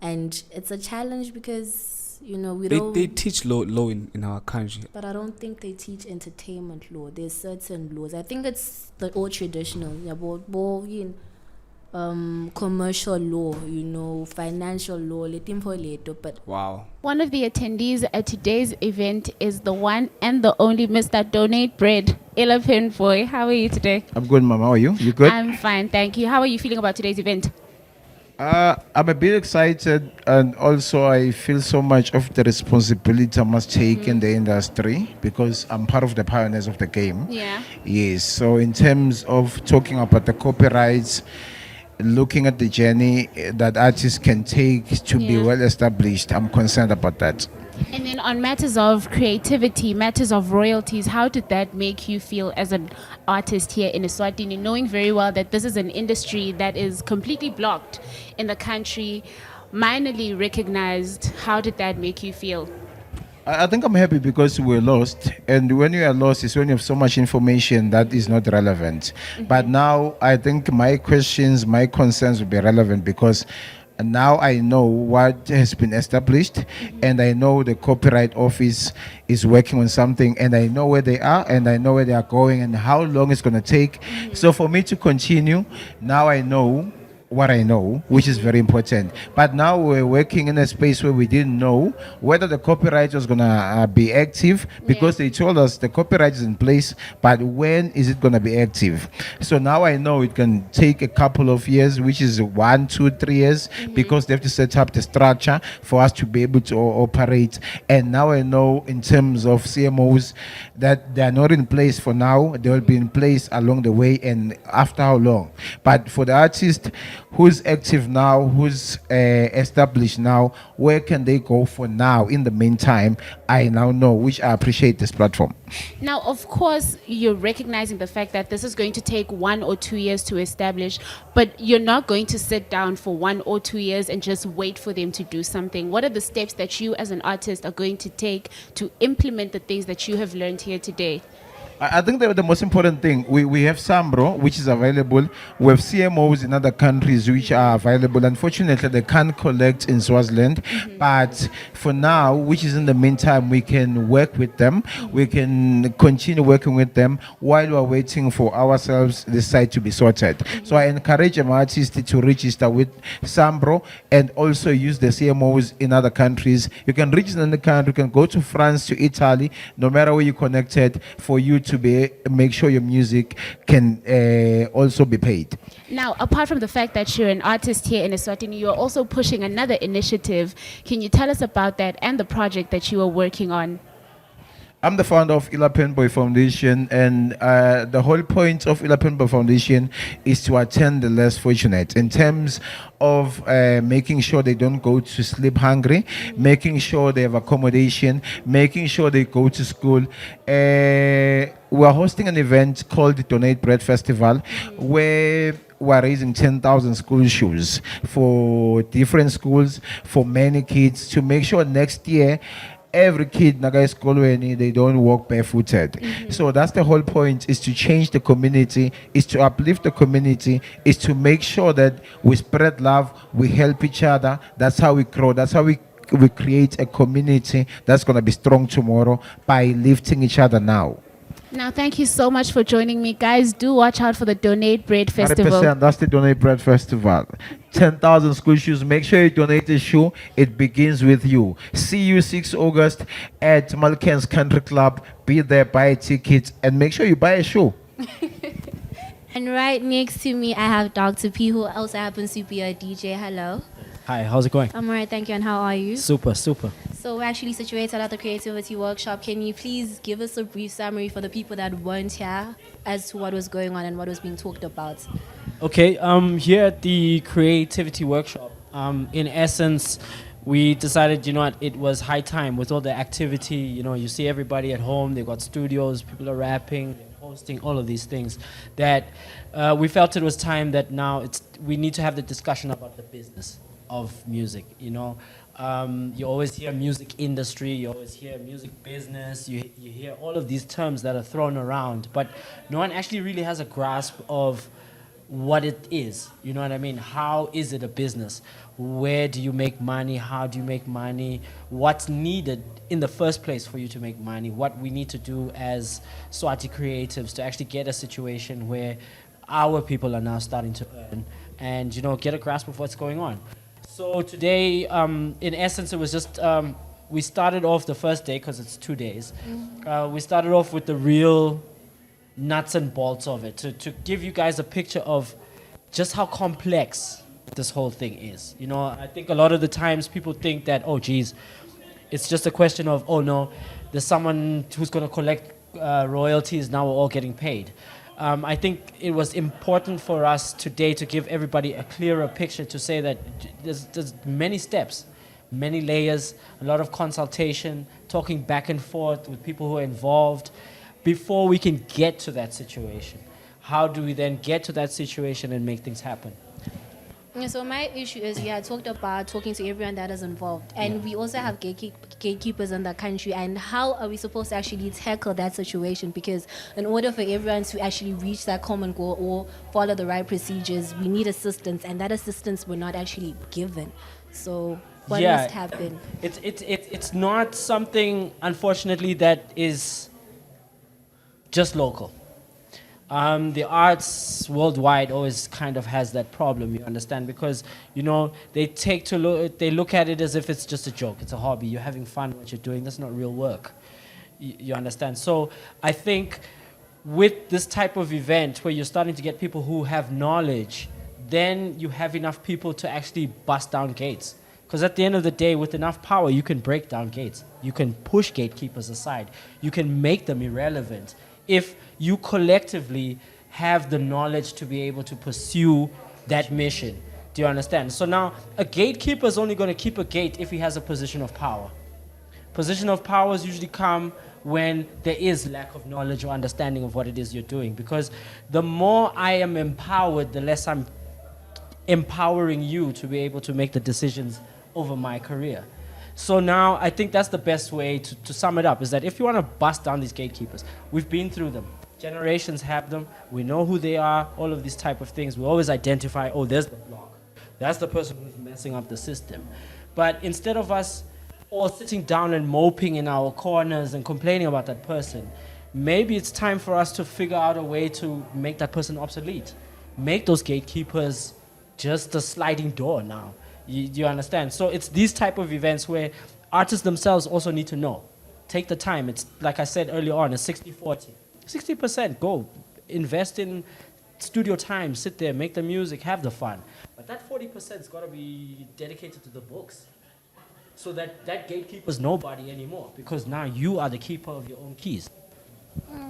And it's a challenge because they teach law in our country, but I don't think they teach entertainment law. There's certain laws. I think it's the old traditional, commercial law, financial law, but wow. One of the attendees at today's event is the one and the only Mr. Donate Bread, Elephant Boy. How are you today? I'm good, Mama. How are you? You good? I'm fine, thank you. How are you feeling about today's event? I'm a bit excited, and also I feel so much of the responsibility I must take in the industry because I'm part of the pioneers of the game. Yeah. Yes. So in terms of talking about the copyrights, looking at the journey that artists can take to be well established, I'm concerned about that. And then on matters of creativity, matters of royalties, how did that make you feel as an artist here in Eswatini, knowing very well that this is an industry that is completely blocked in the country, minorly recognized? How did that make you feel? I think I'm happy because we're lost. And when you are lost, it's when you have so much information that is not relevant. But now I think my questions, my concerns will be relevant because now I know what has been established and I know the Copyright Office is working on something and I know where they are and I know where they are going and how long it's going to take. So for me to continue, now I know what I know, which is very important. But now we're working in a space where we didn't know whether the copyright was gonna be active, because they told us the copyright is in place, but when is it gonna be active? So now I know it can take a couple of years, which is 1, 2, 3 years, because they have to set up the structure for us to be able to operate. And now I know in terms of CMOs that they are not in place for now. They will be in place along the way, and after how long? But for the artist who's active now, who's established now, where can they go for now? In the meantime, I now know, which I appreciate this platform. Now, of course, you're recognizing the fact that this is going to take 1 or 2 years to establish, but you're not going to sit down for 1 or 2 years and just wait for them to do something. What are the steps that you as an artist are going to take to implement the things that you have learned here today? I think the most important thing, we have Sambro, which is available. We have CMOs in other countries which are available. Unfortunately, they can't collect in Swaziland. But for now, which is in the meantime, we can work with them. We can continue working with them while we're waiting for ourselves, this site to be sorted. So I encourage an artist to register with Sambro and also use the CMOs in other countries. You can register in the country, you can go to France, to Italy, no matter where you're connected, for you to make sure your music can also be paid. Now, apart from the fact that you're an artist here in Eswatini, you're also pushing another initiative. Can you tell us about that and the project that you are working on? I'm the founder of Ilapenboy Foundation, and the whole point of Ilapenboy Foundation is to attend the less fortunate in terms of making sure they don't go to sleep hungry, making sure they have accommodation, making sure they go to school. We're hosting an event called the Donate Bread Festival, where we're raising 10,000 school shoes for different schools, for many kids, to make sure next year every kid naga esikolweni they don't walk barefooted. So that's the whole point, is to change the community, is to uplift the community, is to make sure that we spread love, we help each other. That's how we grow. That's how we create a community that's going to be strong tomorrow, by lifting each other now. Now, thank you so much for joining me. Guys, do watch out for the Donate Bread Festival. 100%, that's the Donate Bread Festival. 10,000 school shoes. Make sure you donate a shoe. It begins with you. See you 6 August at Malken's Country Club. Be there, buy a ticket, and make sure you buy a shoe. And right next to me, I have Dr. P, who also happens to be a DJ. Hello. Hi, how's it going? I'm alright, thank you. And how are you? Super, super. So we're actually situated at the Creativity Workshop. Can you please give us a brief summary for the people that weren't here as to what was going on and what was being talked about? Okay, here at the Creativity Workshop, in essence, we decided, you know what, it was high time with all the activity. You know, you see everybody at home, they've got studios, people are rapping, posting, all of these things, that we felt it was time that now we need to have the discussion about the business of music. You know, you always hear music industry, you always hear music business, you hear all of these terms that are thrown around, but no one actually really has a grasp of what it is. You know what I mean? How is it a business? Where do you make money? How do you make money? What's needed in the first place for you to make money? What we need to do as Swati creatives to actually get a situation where our people are now starting to earn and, you know, get a grasp of what's going on. So today, in essence, it was just, we started off the first day, because it's 2 days. We started off with the real nuts and bolts of it, to give you guys a picture of just how complex this whole thing is. You know, I think a lot of the times people think that, oh, geez, it's just a question of, oh, no, there's someone who's going to collect royalties, now we're all getting paid. I think it was important for us today to give everybody a clearer picture, to say that there's many steps, many layers, a lot of consultation, talking back and forth with people who are involved before we can get to that situation. How do we then get to that situation and make things happen? Yeah, so my issue is, yeah, I talked about talking to everyone that is involved, and we also have gatekeepers in the country, and how are we supposed to actually tackle that situation? Because in order for everyone to actually reach that common goal or follow the right procedures, we need assistance, and that assistance we're not actually given. So what must happen? It's not something, unfortunately, that is just local. The arts worldwide always kind of has that problem, you understand, because they look at it as if it's just a joke, it's a hobby, you're having fun what you're doing, that's not real work. You understand? So I think with this type of event where you're starting to get people who have knowledge, then you have enough people to actually bust down gates. Because at the end of the day, with enough power, you can break down gates. You can push gatekeepers aside. You can make them irrelevant if you collectively have the knowledge to be able to pursue that mission. Do you understand? So now, a gatekeeper is only going to keep a gate if he has a position of power. Position of powers usually come when there is lack of knowledge or understanding of what it is you're doing. Because the more I am empowered, the less I'm empowering you to be able to make the decisions over my career. So now I think that's the best way to sum it up, is that if you want to bust down these gatekeepers, we've been through them. Generations have them. We know who they are, all of these type of things. We always identify, oh, there's the block. That's the person who's messing up the system. But instead of us all sitting down and moping in our corners and complaining about that person, maybe it's time for us to figure out a way to make that person obsolete. Make those gatekeepers just a sliding door now. You understand? So it's these type of events where artists themselves also need to know. Take the time. It's like I said earlier on, it's 60-40. 60% go. Invest in studio time. Sit there, make the music, have the fun. But that 40%'s got to be dedicated to the books. So that gatekeeper's nobody anymore, because now you are the keeper of your own keys.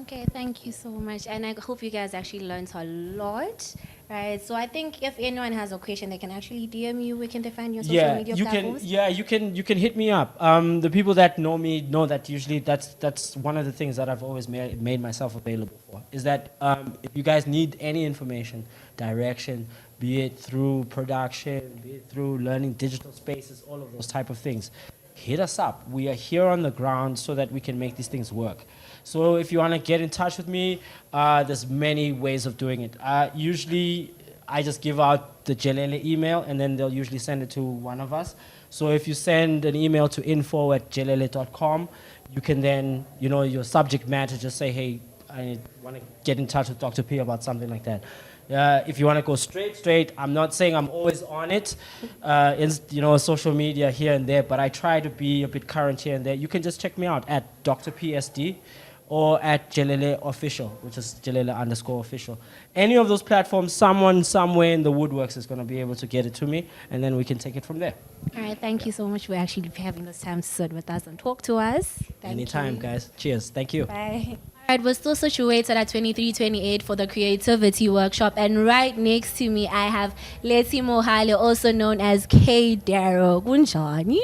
Okay, thank you so much. And I hope you guys actually learned a lot, right? So I think if anyone has a question, they can actually DM you. Where can they find your social media platforms? You can hit me up. The people that know me know that usually that's one of the things that I've always made myself available for, is that if you guys need any information, direction, be it through production, be it through learning digital spaces, all of those type of things, hit us up. We are here on the ground so that we can make these things work. So if you want to get in touch with me, there's many ways of doing it. Usually, I just give out the Jelele email, and then they'll usually send it to one of us. So if you send an email to info@jelele.com, you can then, your subject matter, just say, hey, I want to get in touch with Dr. P about something like that. If you want to go straight, I'm not saying I'm always on it, social media here and there, but I try to be a bit current here and there. You can just check me out at Dr. PSD or at Jelele Official, which is Jelele_official. Any of those platforms, someone somewhere in the woodworks is going to be able to get it to me, and then we can take it from there. All right, thank you so much for actually having this time to sit with us and talk to us. Anytime, guys. Cheers. Thank you. Bye. All right, we're still situated at 2328 for the Creativity Workshop, and right next to me I have Leti Mohale, also known as K Darrow. Kunjani?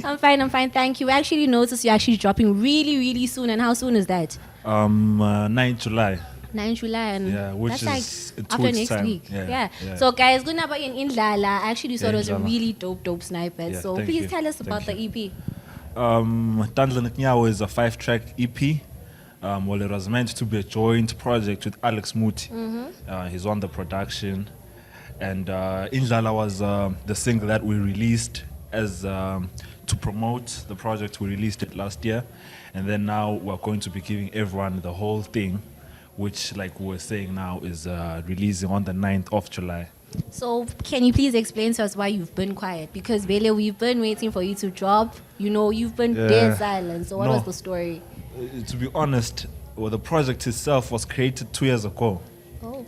I'm fine, thank you. We actually noticed you're actually dropping really soon, and how soon is that? 9 July. 9 July, and Yeah, which that's is in 2 after weeks' next time. week. Yeah. So guys, good night in Indlala. I actually thought Yeah, it was a Indlala. really dope snippet. Yeah, So thank please you. tell us Thank about the you. EP. Tandla Nyawo is a 5-track EP. Well, it was meant to be a joint project with Alex Muti. He's on the production. And Indlala was the single that we released as to promote the project. We released it last year. And then now we're going to be giving everyone the whole thing, which, like we were saying now, is releasing on the 9th of July. So can you please explain to us why you've been quiet? Because Bele, we've been waiting for you to drop. You've been dead silent. So what was the story? To be honest, the project itself was created 2 years ago. Oh.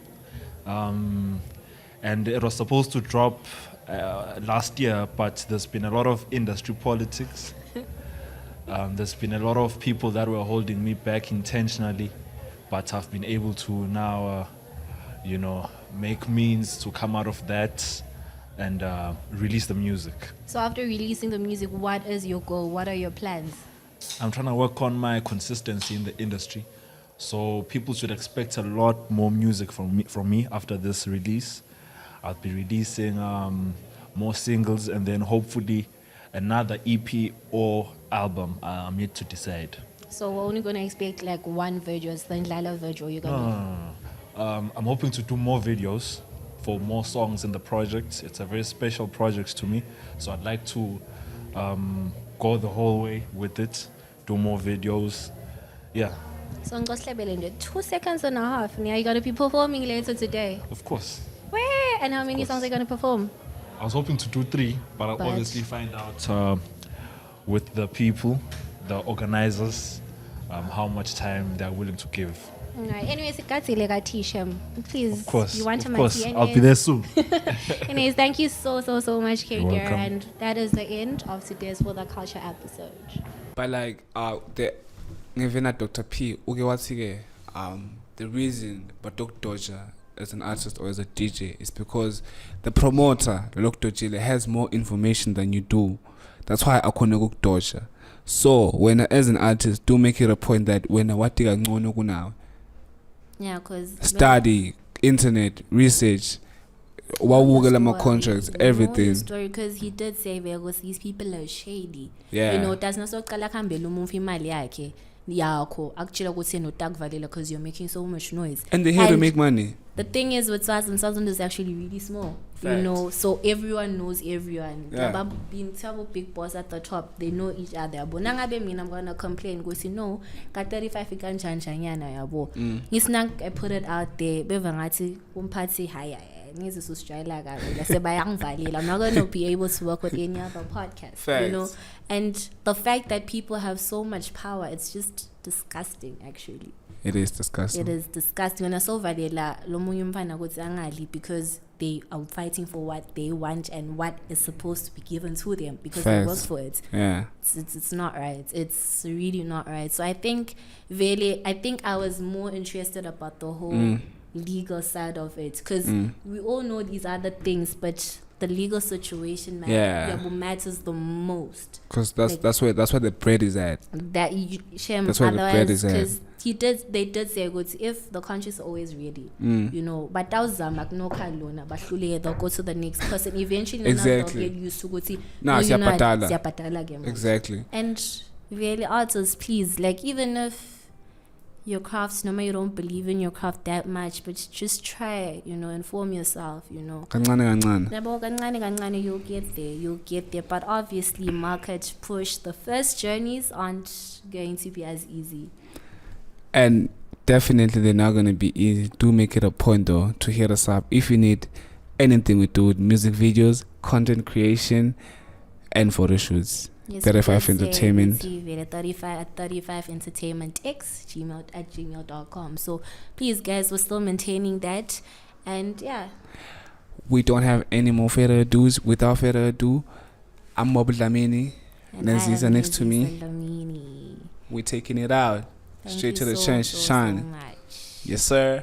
And it was supposed to drop last year, but there's been a lot of industry politics. There's been a lot of people that were holding me back intentionally, but I've been able to now, make means to come out of that and release the music. So after releasing the music, what is your goal? What are your plans? I'm trying to work on my consistency in the industry. So people should expect a lot more music from me after this release. I'll be releasing more singles and then hopefully another EP or album. I'm yet to decide. So we're only going to expect like one video, it's the Ndlala video you're going to... I'm hoping to do more videos for more songs in the project. It's a very special project to me. So I'd like to go the whole way with it, do more videos. Yeah. So Ngoslebele in 2 seconds and a half. Now you're gonna be performing later today. Of course. Where and how many songs are you gonna perform? I was hoping to do 3, but I'll But- obviously find out with the people, the organizers, how much time they're willing to give. Alright. Anyways, please. Of course, You want of to course. I'll be there soon. Anyways, thank you so much, Kate. You're welcome. And that is the end of today's For the Culture episode. But like the ngivena Dr. P uke wathi ke the reason but Dr. Doja as an artist or as a DJ is because the promoter Dr. Jile has more information than you do. That's why akhona ukudosha. So when as an artist, do make it a point that when wathi kangcono kunawe, Yeah, because study, internet, research, wawukela ama contracts, everything. Story, because he did say because these people are shady. Yeah. You know, does not so kala khambela umuntu imali yakhe yakho akutshela ukuthi notakuvalela because you're making so much noise. And they're here to make money. The thing is with Swaziland is actually really small. Facts. You know, so everyone knows everyone. Yeah. Being terrible big boss at the top, they know each other. But nangabe mina I'm gonna complain because no, ka 35 ikanjanjanyana yabo. Ngisnak I put it out there. Beva ngathi umphathi haya. I'm not going to be able to work with any other podcast. Facts. You know, and the fact that people have so much power, it's just disgusting actually. It is disgusting. It is disgusting. When I saw Vadela, because they are fighting for what they want and what is supposed to be given to them because they work Facts. for it. Yeah. It's not right. It's really not right. So I think I was more interested about the whole legal side of it because we all know these other things, but the legal situation matters the most. Because that's where the bread is at. That you shame. That's where the bread is at. Because they did say good if the country is always ready, you know. But that was Zamak no kalona. But they'll go to the next person. Eventually, Exactly. they'll get used to go see. Siyabhadala. Exactly. And really, artists, please, like even if your crafts, no matter you don't believe in your craft that much, but just try, you know, inform yourself, you know. Kancane. You'll get there. But obviously, market push, the first journeys aren't going to be as easy. And definitely they're not going to be easy. Do make it a point though to hit us up if you need anything we do with music videos, content creation, and photo shoots. Yes, 35 Entertainment. 35 Entertainment X @gmail.com. So please, guys, we're still maintaining that, and yeah. We don't have any more further ado's. Without further ado, I'm Mobil Lamini. Naziza next to me. We're taking it out. Thank Straight you to the so trench, so shine. much. Yes, sir.